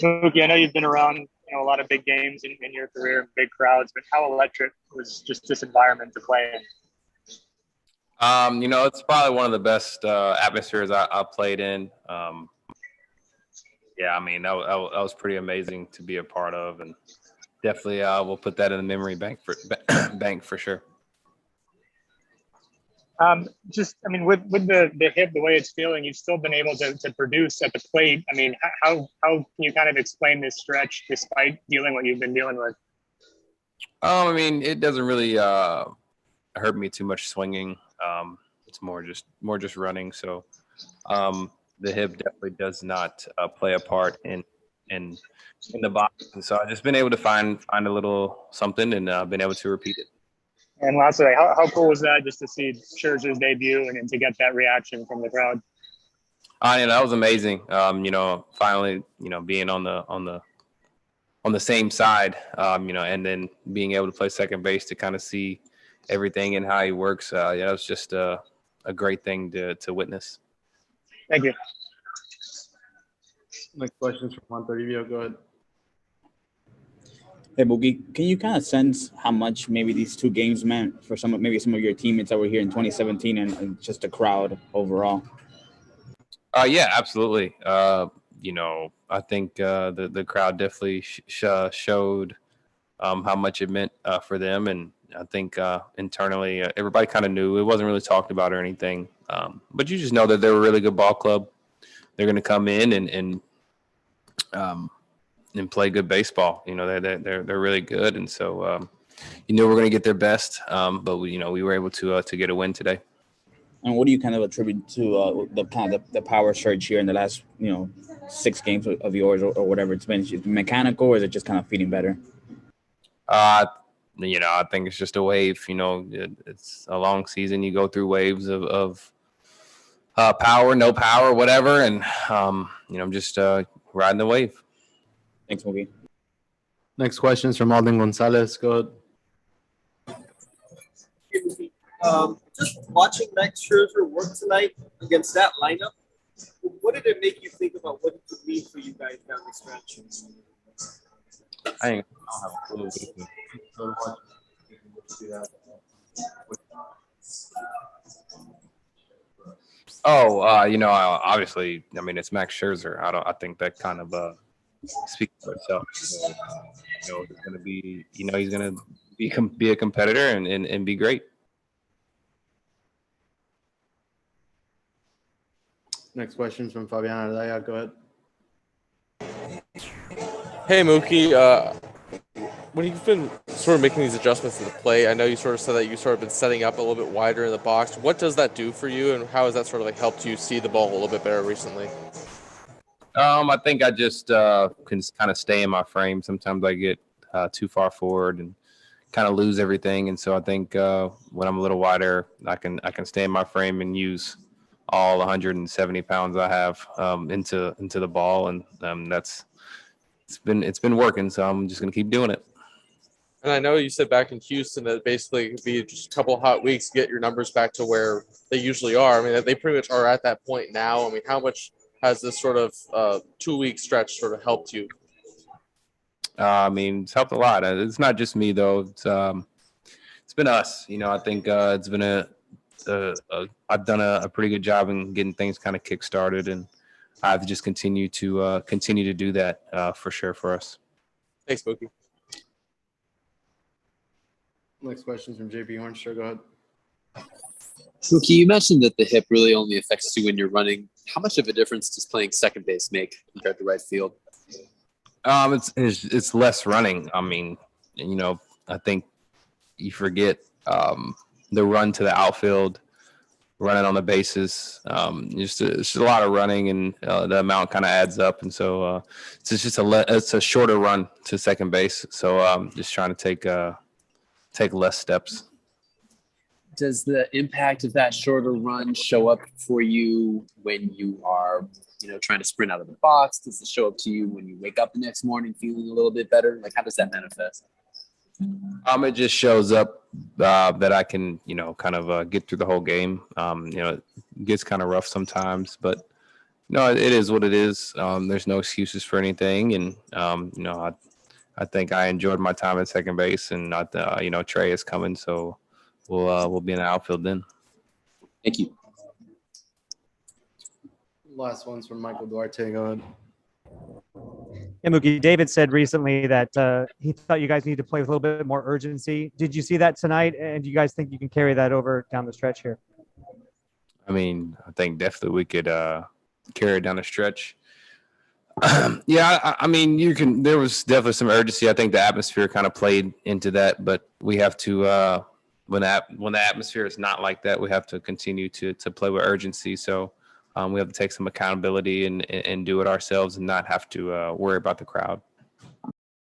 Mookie, I know you've been around, a lot of big games in your career, big crowds, but how electric was just this environment to play in? It's probably one of the best atmospheres I played in. Yeah, I mean, that was pretty amazing to be a part of, and definitely we'll put that in the memory bank for sure. With the hip, the way it's feeling, you've still been able to produce at the plate. I mean, how can you kind of explain this stretch despite dealing what you've been dealing with? I mean, it doesn't really hurt me too much swinging. It's more just running. So the hip definitely does not play a part in the box. And so I've just been able to find a little something and been able to repeat it. And lastly, how cool was that just to see Scherzer's debut and to get that reaction from the crowd? That was amazing. Finally, being on the same side, and then being able to play second base to kind of see everything and how he works. It was just a great thing to witness. Thank you. Next questions from 130. Go ahead. Hey, Mookie, can you kind of sense how much maybe these two games meant for some of your teammates that were here in 2017 and just the crowd overall? Yeah, absolutely. I think the crowd definitely showed how much it meant for them, and I think internally everybody kind of knew. It wasn't really talked about or anything, but you just know that they're a really good ball club. They're going to come in and play good baseball. They're really good, and so we're going to get their best. But we were able to get a win today. And what do you kind of attribute to the power surge here in the last 6 games of yours or whatever it's been? Is it mechanical, or is it just kind of feeling better? I think it's just a wave. It's a long season. You go through waves of power, no power, whatever, and I'm just riding the wave. Thanks, Mookie. Next question is from Alden Gonzalez. Go ahead. Just watching Max Scherzer work tonight against that lineup, what did it make you think about what it could mean for you guys down the stretch? I don't have a clue. Obviously, I mean, it's Max Scherzer. I think that kind of speaks for itself. It's going to be, he's going to be a competitor and be great. Next question is from Fabian Ardaya. Go ahead. Hey, Mookie. When you've been sort of making these adjustments to the play, I know you sort of said that you sort of been setting up a little bit wider in the box. What does that do for you, and how has that sort of helped you see the ball a little bit better recently? I think I just can kind of stay in my frame. Sometimes I get too far forward and kind of lose everything, and so I think when I'm a little wider, I can stay in my frame and use all 170 pounds I have into the ball, and it's been working. So I'm just gonna keep doing it. And I know you said back in Houston that basically it could be just a couple of hot weeks to get your numbers back to where they usually are. I mean, they pretty much are at that point now. I mean, how much has this sort of 2-week stretch sort of helped you? It's helped a lot. It's not just me though. It's been us. I think it's been I've done a pretty good job in getting things kind of kick-started, and I have to just continue to do that for sure for us. Thanks, Mookie. Next question is from JP Hornstra. Go ahead. Mookie, you mentioned that the hip really only affects you when you're running. How much of a difference does playing second base make compared to right field? It's less running. I mean, I think you forget the run to the outfield, running on the bases. It's just a lot of running, and the amount kind of adds up. And so it's just it's a shorter run to second base. So just trying to take less steps. Does the impact of that shorter run show up for you when you are, trying to sprint out of the box? Does it show up to you when you wake up the next morning feeling a little bit better? Like, how does that manifest? It just shows up that I can, kind of get through the whole game. It gets kind of rough sometimes, but No, it is what it is. There's no excuses for anything, and I think I enjoyed my time at second base, and Trey is coming, so we'll be in the outfield then. Thank you. Last one's from Michael Duarte. Go ahead. Yeah, Mookie, David said recently that he thought you guys need to play with a little bit more urgency. Did you see that tonight? And do you guys think you can carry that over down the stretch here? I mean, I think definitely we could carry it down the stretch. Yeah, I mean, there was definitely some urgency. I think the atmosphere kind of played into that, but we have to, when the atmosphere is not like that, we have to continue to play with urgency. So we have to take some accountability and do it ourselves and not have to worry about the crowd.